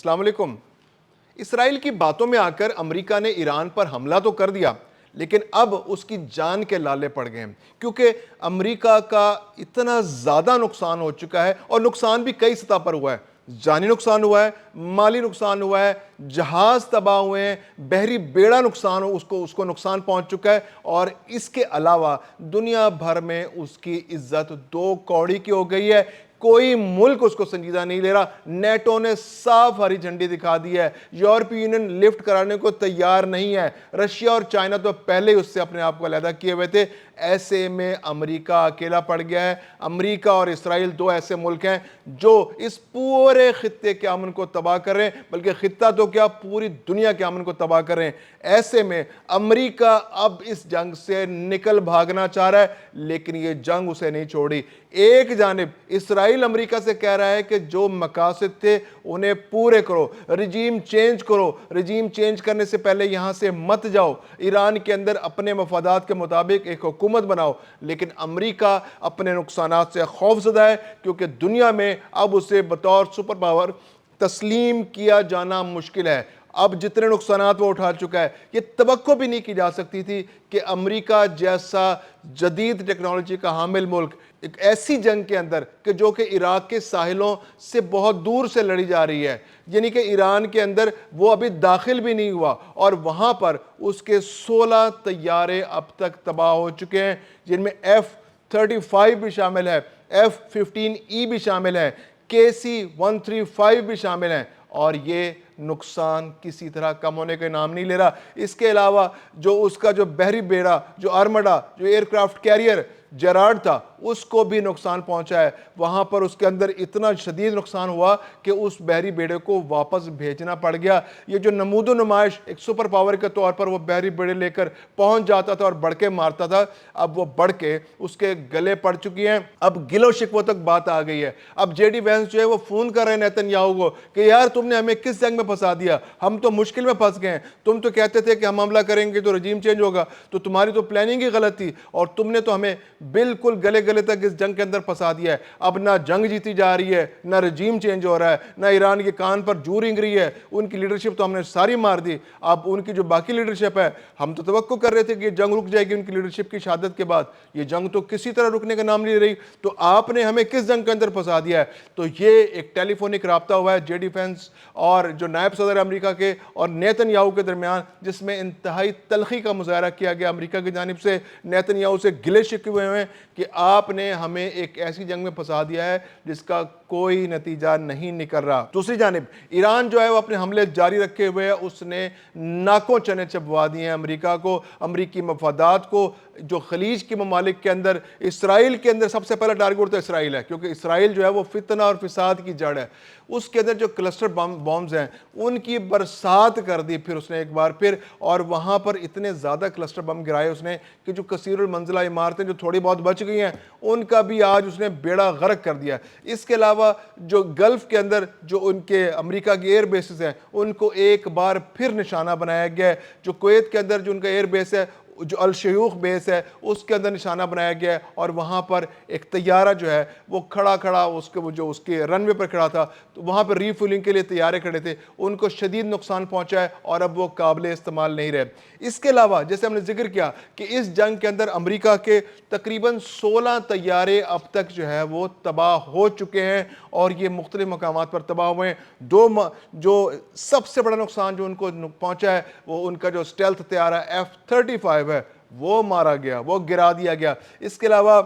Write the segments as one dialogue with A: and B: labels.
A: السلام علیکم۔ اسرائیل کی باتوں میں آ کر امریکہ نے ایران پر حملہ تو کر دیا، لیکن اب اس کی جان کے لالے پڑ گئے ہیں، کیونکہ امریکہ کا اتنا زیادہ نقصان ہو چکا ہے، اور نقصان بھی کئی سطح پر ہوا ہے۔ جانی نقصان ہوا ہے، مالی نقصان ہوا ہے، جہاز تباہ ہوئے ہیں، بحری بیڑا نقصان اس کو نقصان پہنچ چکا ہے، اور اس کے علاوہ دنیا بھر میں اس کی عزت دو کوڑی کی ہو گئی ہے۔ کوئی ملک اس کو سنجیدہ نہیں لے رہا۔ نیٹو نے صاف ہری جھنڈی دکھا دی ہے، یورپی یونین لفٹ کرانے کو تیار نہیں ہے، رشیا اور چائنا تو پہلے ہی اس سے اپنے آپ کو علیحدہ کیے ہوئے تھے۔ ایسے میں امریکہ اکیلا پڑ گیا ہے۔ امریکہ اور اسرائیل دو ایسے ملک ہیں جو اس پورے خطے کے امن کو تباہ کر رہے ہیں، بلکہ خطہ تو کیا پوری دنیا کے امن کو تباہ کر رہے ہیں۔ ایسے میں امریکہ اب اس جنگ سے نکل بھاگنا چاہ رہا ہے، لیکن یہ جنگ اسے نہیں چھوڑی۔ ایک جانب اسرائیل امریکہ سے کہہ رہا ہے کہ جو مقاصد تھے انہیں پورے کرو، رجیم چینج کرو، رجیم چینج کرنے سے پہلے یہاں سے مت جاؤ، ایران کے اندر اپنے مفادات کے مطابق ایک حکومت بناؤ۔ لیکن امریکہ اپنے نقصانات سے خوف زدہ ہے، کیونکہ دنیا میں اب اسے بطور سپر پاور تسلیم کیا جانا مشکل ہے۔ اب جتنے نقصانات وہ اٹھا چکا ہے، یہ توقع بھی نہیں کی جا سکتی تھی کہ امریکہ جیسا جدید ٹیکنالوجی کا حامل ملک ایک ایسی جنگ کے اندر کہ جو کہ عراق کے ساحلوں سے بہت دور سے لڑی جا رہی ہے، یعنی کہ ایران کے اندر وہ ابھی داخل بھی نہیں ہوا، اور وہاں پر اس کے 16 طیارے اب تک تباہ ہو چکے ہیں، جن میں F-35 بھی شامل ہے، F-15E بھی شامل ہے، KC-135 بھی شامل ہیں، اور یہ نقصان کسی طرح کم ہونے کا نام نہیں لے رہا۔ اس کے علاوہ جو اس کا جو بحری بیڑا، جو آرمڈا، جو ایئر کرافٹ کیریئر جیرارڈ تھا، اس کو بھی نقصان پہنچا ہے۔ وہاں پر اس کے اندر اتنا شدید نقصان ہوا کہ اس بحری بیڑے کو واپس بھیجنا پڑ گیا۔ یہ جو نمود و نمائش ایک سپر پاور کے طور پر وہ بحری بیڑے لے کر پہنچ جاتا تھا اور بڑھ کے مارتا تھا، اب وہ بڑھ کے اس کے گلے پڑ چکی ہیں۔ اب گل و شکوہ تک بات آ گئی ہے۔ اب جے ڈی وینس جو ہے وہ فون کر رہے ہیں نیتن یاہو کو کہ یار تم نے ہمیں کس جنگ میں پھنسا دیا، ہم تو مشکل میں پھنس گئے ہیں، تم تو کہتے تھے کہ ہم حملہ کریں گے تو رجیم چینج ہوگا، تو تمہاری تو پلاننگ ہی غلط تھی، اور تم نے تو ہمیں بالکل گلے گلے تک اس جنگ کے اندر پھنسا دیا ہے۔ اب نہ جنگ جیتی جا رہی ہے، نہ رجیم چینج ہو رہا ہے، نہ ایران کے کان پر جو رنگ رہی ہے، ان کی لیڈرشپ تو ہم نے ساری مار دی۔ اب ان کی جو باقی لیڈرشپ ہے، ہم تو توقع کر رہے تھے کہ یہ جنگ رک جائے گی ان کی لیڈرشپ کی شہادت کے بعد، یہ جنگ تو کسی طرح رکنے کا نام نہیں رہی، تو آپ نے ہمیں کس جنگ کے اندر پھنسا دیا ہے۔ تو یہ ایک ٹیلی فونک رابطہ ہوا ہے جے ڈی وینس اور جو نائب صدر امریکہ کے اور نیتن یاہو کے درمیان، جس میں انتہائی تلخی کا مظاہرہ کیا گیا امریکہ کی جانب سے۔ نیتن یاہو سے گلے شکوے ہوئے ہیں کہ آپ نے ہمیں ایک ایسی جنگ میں پھنسا دیا ہے جس کا کوئی نتیجہ نہیں نکل رہا۔ دوسری جانب ایران جو ہے وہ اپنے حملے جاری رکھے ہوئے ہے، اس نے ناکوں چنے چبوا دیے ہیں امریکہ کو، امریکی مفادات کو۔ جو خلیج کی ممالک کے اندر، اسرائیل کے اندر سب سے پہلا ٹارگٹ تو اسرائیل ہے، کیونکہ اسرائیل جو ہے وہ فتنہ اور فساد کی جڑ ہے۔ اس کے اندر جو کلسٹر بامز ہیں ان کی برسات کر دی پھر اس نے ایک بار پھر، اور وہاں پر اتنے زیادہ کلسٹر بم گرائے اس نے کہ جو کثیر المنزلہ عمارتیں جو تھوڑی بہت بچ گئی ہیں ان کا بھی آج اس نے بیڑا غرق کر دیا۔ اس کے علاوہ جو گلف کے اندر جو ان کے امریکہ کی ایئر بیسز ہیں ان کو ایک بار پھر نشانہ بنایا گیا ہے۔ جو کویت کے اندر جو ان کا ایئر بیس ہے، جو الشیوخ بیس ہے، اس کے اندر نشانہ بنایا گیا ہے، اور وہاں پر ایک طیارہ جو ہے وہ کھڑا اس کے رن وے پر کھڑا تھا، تو وہاں پر ری فیولنگ کے لیے طیارے کھڑے تھے، ان کو شدید نقصان پہنچا ہے اور اب وہ قابل استعمال نہیں رہے۔ اس کے علاوہ جیسے ہم نے ذکر کیا کہ اس جنگ کے اندر امریکہ کے تقریباً 16 طیارے اب تک جو ہے وہ تباہ ہو چکے ہیں، اور یہ مختلف مقامات پر تباہ ہوئے ہیں۔ جو سب سے بڑا نقصان جو ان کو پہنچا ہے وہ ان کا جو سٹیلتھ طیارہ F-35 ہے وہ مارا گیا، وہ گرا دیا گیا۔ اس کے علاوہ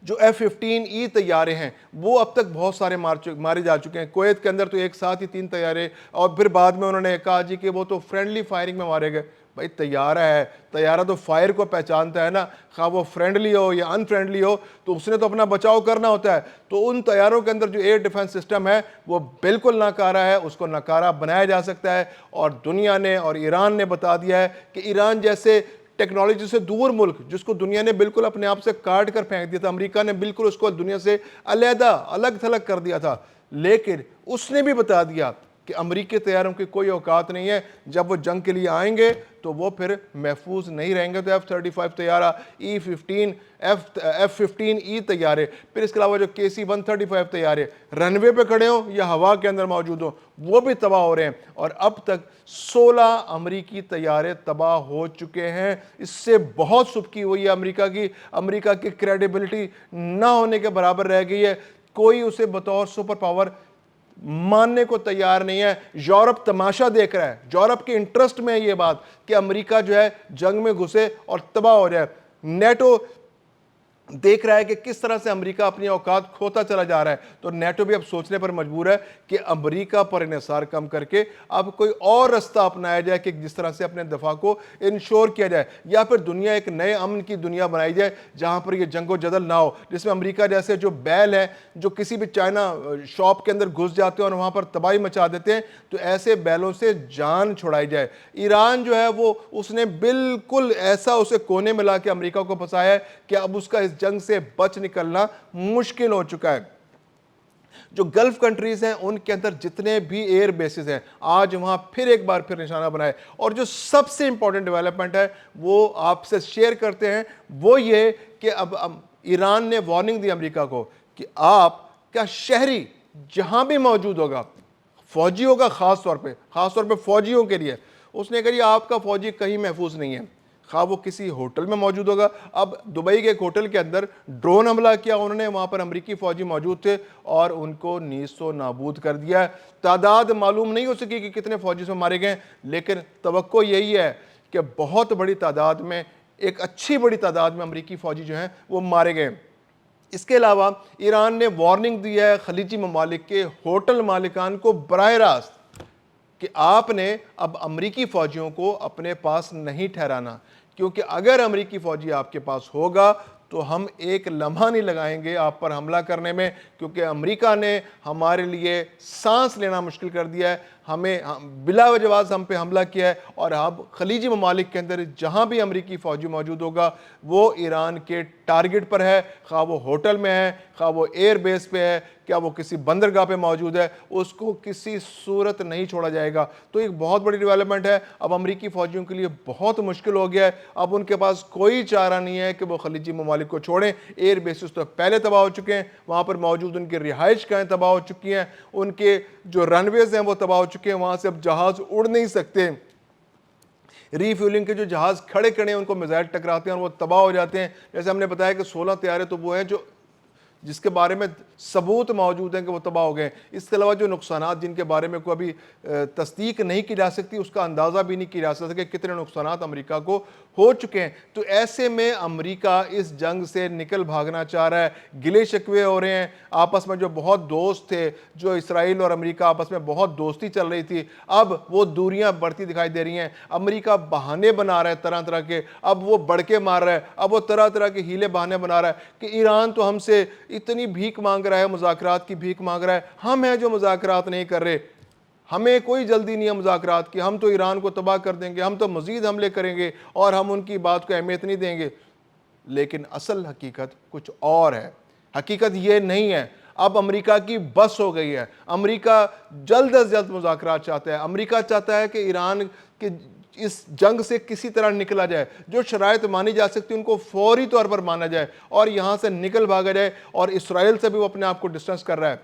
A: جو F-15E طیارے ہیں وہ اب تک بہت سارے مارے جا چکے ہیں۔ کویت کے اندر تو ایک ساتھ ہی 3 طیارے، اور پھر بعد میں انہوں نے کہا جی کہ وہ تو فرینڈلی فائرنگ میں مارے گئے۔ بھائی طیارہ ہے، طیارہ تو فائر کو پہچانتا ہے نا، خواہ وہ فرینڈلی ہو یا ان فرینڈلی ہو، تو اس نے تو اپنا بچاؤ کرنا ہوتا ہے۔ تو ان طیاروں کے اندر جو ایئر ڈیفنس سسٹم ہے وہ بالکل ناکارہ ہے، اس کو ناکارہ بنایا جا سکتا ہے، اور دنیا نے اور ایران نے بتا دیا ہے کہ ایران جیسے ٹیکنالوجی سے دور ملک جس کو دنیا نے بالکل اپنے آپ سے کاٹ کر پھینک دیا تھا، امریکہ نے بالکل اس کو دنیا سے علیحدہ الگ تھلگ کر دیا تھا، لیکن اس نے بھی بتا دیا کہ امریکی طیاروں کی کوئی اوقات نہیں ہے، جب وہ جنگ کے لیے آئیں گے تو وہ پھر محفوظ نہیں رہیں گے۔ تو F-35 طیارہ، E-15 F-15E طیارے، پھر اس کے علاوہ جو KC-135 طیارے رنوے پہ کھڑے ہوں یا ہوا کے اندر موجود ہوں، وہ بھی تباہ ہو رہے ہیں، اور اب تک 16 امریکی طیارے تباہ ہو چکے ہیں۔ اس سے بہت سبکی ہوئی ہے امریکہ کی کریڈیبلٹی نہ ہونے کے برابر رہ گئی ہے، کوئی اسے بطور سپر پاور ماننے کو تیار نہیں ہے۔ یورپ تماشا دیکھ رہا ہے، یورپ کے انٹرسٹ میں ہے یہ بات کہ امریکہ جو ہے جنگ میں گھسے اور تباہ ہو جائے۔ نیٹو دیکھ رہا ہے کہ کس طرح سے امریکہ اپنی اوقات کھوتا چلا جا رہا ہے، تو نیٹو بھی اب سوچنے پر مجبور ہے کہ امریکہ پر انحصار کم کر کے اب کوئی اور رستہ اپنایا جائے کہ جس طرح سے اپنے دفاع کو انشور کیا جائے، یا پھر دنیا ایک نئے امن کی دنیا بنائی جائے جہاں پر یہ جنگ و جدل نہ ہو، جس میں امریکہ جیسے جو بیل ہیں جو کسی بھی چائنا شاپ کے اندر گھس جاتے ہیں اور وہاں پر تباہی مچا دیتے ہیں، تو ایسے بیلوں سے جان چھڑائی جائے۔ ایران جو ہے وہ اس نے بالکل ایسا اسے کونے میں لا کے امریکہ کو پھنسایا ہے کہ اب اس کا اس جنگ سے بچ نکلنا مشکل ہو چکا ہے۔ جو گلف کنٹریز ہیں ان کے اندر جتنے بھی ایئر بیسز ہیں آج وہاں پھر ایک بار پھر نشانہ بنائے، اور جو سب سے امپورٹنٹ ڈیولپمنٹ ہے وہ آپ سے شیئر کرتے ہیں، وہ یہ کہ اب ایران نے وارننگ دی امریکہ کو کہ آپ کا شہری جہاں بھی موجود ہوگا، فوجی ہوگا خاص طور پہ فوجیوں کے لیے، اس نے کہا جی آپ کا فوجی کہیں محفوظ نہیں ہے، خواہ وہ کسی ہوٹل میں موجود ہوگا۔ اب دبئی کے ایک ہوٹل کے اندر ڈرون حملہ کیا انہوں نے، وہاں پر امریکی فوجی موجود تھے اور ان کو نیست و نابود کر دیا ہے۔ تعداد معلوم نہیں ہو سکی کہ کتنے فوجی سے مارے گئے، لیکن توقع یہی ہے کہ بہت بڑی تعداد میں، ایک اچھی بڑی تعداد میں امریکی فوجی جو ہیں وہ مارے گئے۔ اس کے علاوہ ایران نے وارننگ دی ہے خلیجی ممالک کے ہوٹل مالکان کو براہ راست کہ آپ نے اب امریکی فوجیوں کو اپنے پاس نہیں ٹھہرانا، کیونکہ اگر امریکی فوجی آپ کے پاس ہوگا تو ہم ایک لمحہ نہیں لگائیں گے آپ پر حملہ کرنے میں، کیونکہ امریکہ نے ہمارے لیے سانس لینا مشکل کر دیا ہے، ہمیں بلا وجہ ہم پہ حملہ کیا ہے، اور اب خلیجی ممالک کے اندر جہاں بھی امریکی فوجی موجود ہوگا وہ ایران کے ٹارگٹ پر ہے، خواہ وہ ہوٹل میں ہے، خواہ وہ ایئر بیس پہ ہے، کیا وہ کسی بندرگاہ پہ موجود ہے، اس کو کسی صورت نہیں چھوڑا جائے گا۔ تو ایک بہت بڑی ڈیولپمنٹ ہے، اب امریکی فوجیوں کے لیے بہت مشکل ہو گیا ہے، اب ان کے پاس کوئی چارہ نہیں ہے کہ وہ خلیجی ممالک کو چھوڑیں۔ ایئر بیسز تو پہلے تباہ ہو چکے ہیں، وہاں پر موجود ان کی رہائش گاہیں تباہ ہو چکی ہیں، ان کے جو رن ویز ہیں وہ تباہ ہو چکے ہیں، وہاں سے اب جہاز اڑ نہیں سکتے، ری فیولنگ کے جو جہاز کھڑے ہیں ان کو میزائل ٹکراتے ہیں اور وہ تباہ ہو جاتے ہیں۔ جیسے ہم نے بتایا کہ 16 طیارے تو وہ ہیں جس کے بارے میں ثبوت موجود ہیں کہ وہ تباہ ہو گئے۔ اس کے علاوہ جو نقصانات جن کے بارے میں کوئی ابھی تصدیق نہیں کی جا سکتی، اس کا اندازہ بھی نہیں کیا جا سکتا کہ کتنے نقصانات امریکہ کو ہو چکے ہیں۔ تو ایسے میں امریکہ اس جنگ سے نکل بھاگنا چاہ رہا ہے، گلے شکوے ہو رہے ہیں آپس میں، جو بہت دوست تھے، جو اسرائیل اور امریکہ آپس میں بہت دوستی چل رہی تھی، اب وہ دوریاں بڑھتی دکھائی دے رہی ہیں۔ امریکہ بہانے بنا رہا ہے طرح طرح کے، اب وہ بڑکے مار رہا ہے، اب وہ طرح طرح کے ہیلے بہانے بنا رہا ہے کہ ایران تو ہم سے اتنی بھیک مانگ رہا ہے، مذاکرات کی بھیک مانگ رہا ہے، ہم ہیں جو مذاکرات نہیں کر رہے، ہمیں کوئی جلدی نہیں ہے مذاکرات کی، ہم تو ایران کو تباہ کر دیں گے، ہم تو مزید حملے کریں گے اور ہم ان کی بات کو اہمیت نہیں دیں گے۔ لیکن اصل حقیقت کچھ اور ہے، حقیقت یہ نہیں ہے۔ اب امریکہ کی بس ہو گئی ہے، امریکہ جلد از جلد مذاکرات چاہتا ہے، امریکہ چاہتا ہے کہ ایران کے اس جنگ سے کسی طرح نکلا جائے، جو شرائط مانی جا سکتی ان کو فوری طور پر مانا جائے اور یہاں سے نکل بھاگا جائے، اور اسرائیل سے بھی وہ اپنے آپ کو ڈسٹنس کر رہا ہے۔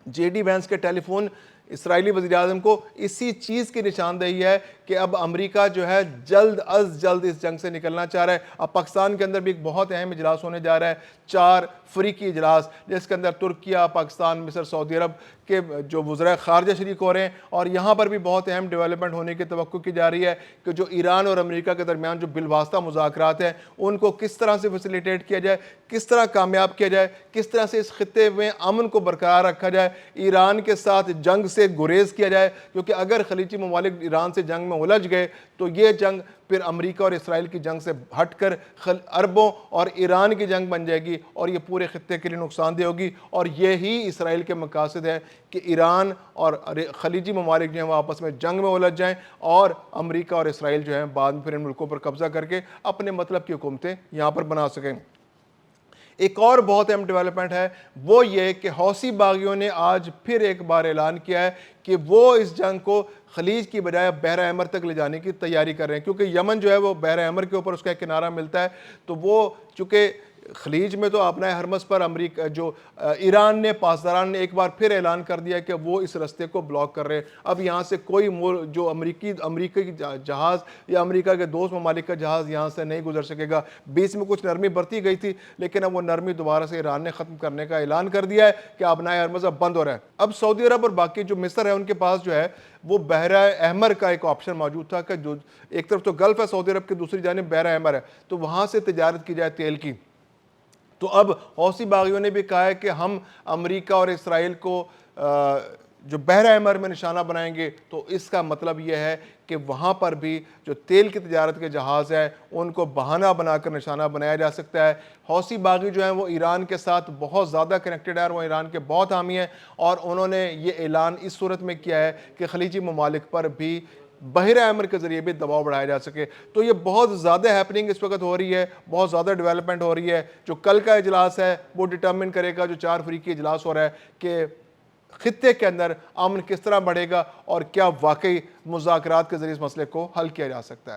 A: جے ڈی وینس کے ٹیلی فون اسرائیلی وزیراعظم کو اسی چیز کی نشاندہی ہے کہ اب امریکہ جو ہے جلد از جلد اس جنگ سے نکلنا چاہ رہا ہے۔ اب پاکستان کے اندر بھی ایک بہت اہم اجلاس ہونے جا رہا ہے، 4 فریقی اجلاس، جس کے اندر ترکیہ، پاکستان، مصر، سعودی عرب کے جو وزراء خارجہ شریک ہو رہے ہیں، اور یہاں پر بھی بہت اہم ڈیولپمنٹ ہونے کی توقع کی جا رہی ہے کہ جو ایران اور امریکہ کے درمیان جو بالواسطہ مذاکرات ہیں ان کو کس طرح سے فیسیلیٹیٹ کیا جائے، کس طرح کامیاب کیا جائے، کس طرح سے اس خطے میں امن کو برقرار رکھا جائے، ایران کے ساتھ جنگ سے گریز کیا جائے، کیونکہ اگر خلیجی ممالک ایران سے جنگ میں الجھ گئے تو یہ جنگ پھر امریکہ اور اسرائیل کی جنگ سے ہٹ کر عربوں اور ایران کی جنگ بن جائے گی، اور یہ پورے خطے کے لیے نقصان دہ ہوگی۔ اور یہی اسرائیل کے مقاصد ہے کہ ایران اور خلیجی ممالک جو ہیں وہ آپس میں جنگ میں الجھ جائیں، اور امریکہ اور اسرائیل جو ہیں بعد میں پھر ان ملکوں پر قبضہ کر کے اپنے مطلب کی حکومتیں یہاں پر بنا سکیں۔ ایک اور بہت اہم ڈیولپمنٹ ہے وہ یہ کہ حوثی باغیوں نے آج پھر ایک بار اعلان کیا ہے کہ وہ اس جنگ کو خلیج کی بجائے بحر احمر تک لے جانے کی تیاری کر رہے ہیں، کیونکہ یمن جو ہے وہ بحر احمر کے اوپر اس کا ایک کنارہ ملتا ہے، تو وہ چونکہ خلیج میں تو اپنا ہرمز پر امریکہ جو ایران نے پاسداران نے ایک بار پھر اعلان کر دیا کہ وہ اس رستے کو بلاک کر رہے ہیں۔ اب یہاں سے کوئی جو امریکی جہاز یا امریکہ کے دوست ممالک کا جہاز یہاں سے نہیں گزر سکے گا۔ بیچ میں کچھ نرمی برتی گئی تھی، لیکن اب وہ نرمی دوبارہ سے ایران نے ختم کرنے کا اعلان کر دیا ہے کہ ابنائے ہرمز اب بند ہو رہا ہے۔ اب سعودی عرب اور باقی جو مصر ہے ان کے پاس جو ہے وہ بحر احمر کا ایک آپشن موجود تھا کہ جو ایک طرف تو گلف ہے سعودی عرب کی، دوسری جانب بحر احمر ہے، تو وہاں سے تجارت کی جائے تیل کی۔ تو اب حوثی باغیوں نے بھی کہا ہے کہ ہم امریکہ اور اسرائیل کو جو بحر احمر میں نشانہ بنائیں گے، تو اس کا مطلب یہ ہے کہ وہاں پر بھی جو تیل کی تجارت کے جہاز ہیں ان کو بہانہ بنا کر نشانہ بنایا جا سکتا ہے۔ حوثی باغی جو ہیں وہ ایران کے ساتھ بہت زیادہ کنیکٹڈ ہیں، وہ ایران کے بہت حامی ہیں، اور انہوں نے یہ اعلان اس صورت میں کیا ہے کہ خلیجی ممالک پر بھی بحر احمر کے ذریعے بھی دباؤ بڑھایا جا سکے۔ تو یہ بہت زیادہ ہیپننگ اس وقت ہو رہی ہے، بہت زیادہ ڈیولپمنٹ ہو رہی ہے۔ جو کل کا اجلاس ہے وہ ڈٹرمن کرے گا، جو 4 فریقی اجلاس ہو رہا ہے، کہ خطے کے اندر امن کس طرح بڑھے گا اور کیا واقعی مذاکرات کے ذریعے اس مسئلے کو حل کیا جا سکتا ہے۔